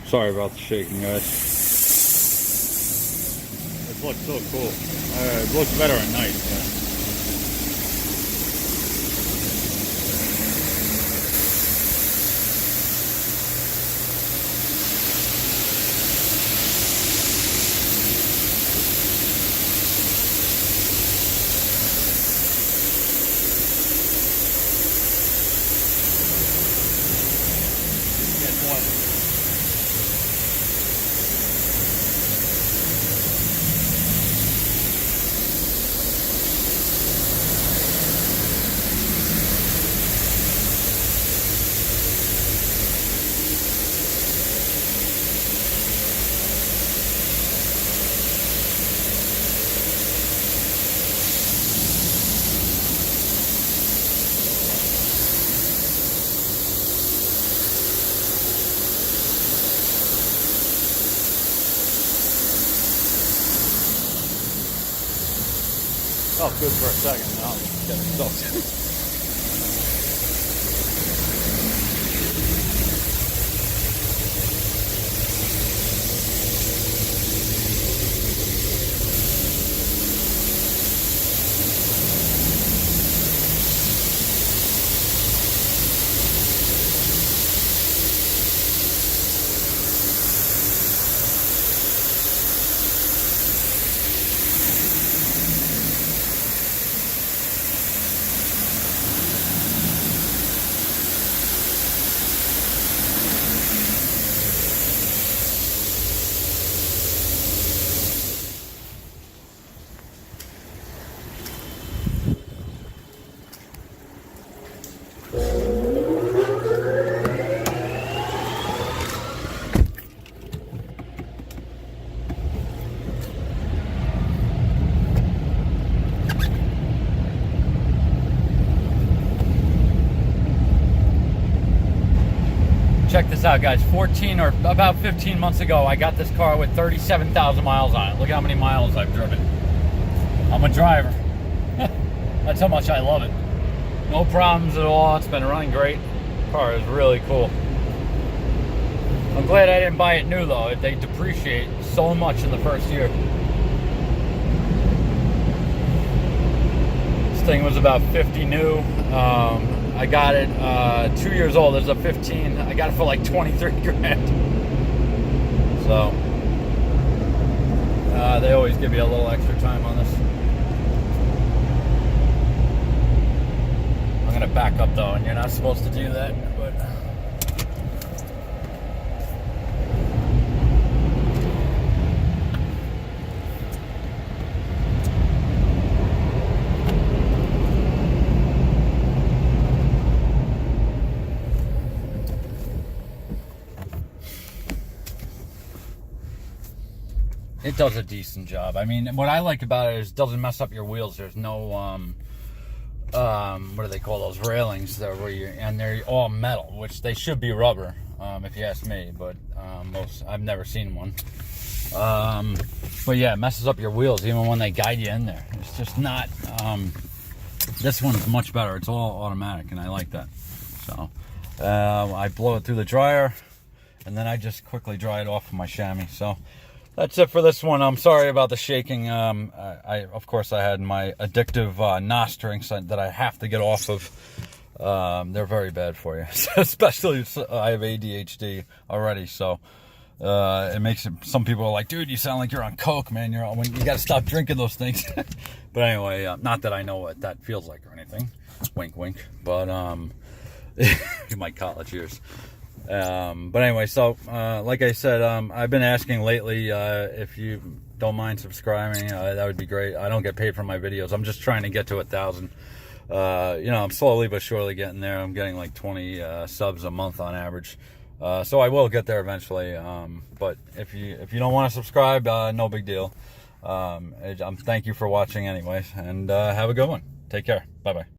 Sorry about the shaking, guys. This looks so cool. It looks better at night. But... Felt good for a second, now I'm getting soaked. Check this out, guys. 14 or about 15 months ago, I got this car with 37,000 miles on it. Look how many miles I've driven. I'm a driver. That's how much I love it. No problems at all. It's been running great. The car is really cool. I'm glad I didn't buy it new though. They depreciate so much in the first year. This thing was about 50 new. I got it 2 years old. There's a 15. I got it for like 23 grand. So they always give you a little extra time on this. I'm gonna back up though, and you're not supposed to do that, but it does a decent job. I mean, what I like about it is it doesn't mess up your wheels. There's no what do they call those railings there where you, and they're all metal, which they should be rubber, if you ask me, but I've never seen one. But yeah, it messes up your wheels even when they guide you in there. It's just not. This one's much better. It's all automatic, and I like that. So I blow it through the dryer, and then I just quickly dry it off with my chamois. So that's it for this one. I'm sorry about the shaking. Of course, I had my addictive NOS drinks that I have to get off of. They're very bad for you, especially I have ADHD already. So it makes it. Some people are like, "Dude, you sound like you're on coke, man. You got to stop drinking those things." But anyway, not that I know what that feels like or anything. Wink, wink. But my college years. But anyway, so like I said, I've been asking lately if you don't mind subscribing. That would be great. I don't get paid for my videos. I'm just trying to get to 1,000. I'm slowly but surely getting there. I'm getting like 20 subs a month on average. So I will get there eventually. But if you don't want to subscribe, no big deal. Thank you for watching anyways, and have a good one. Take care. Bye-bye.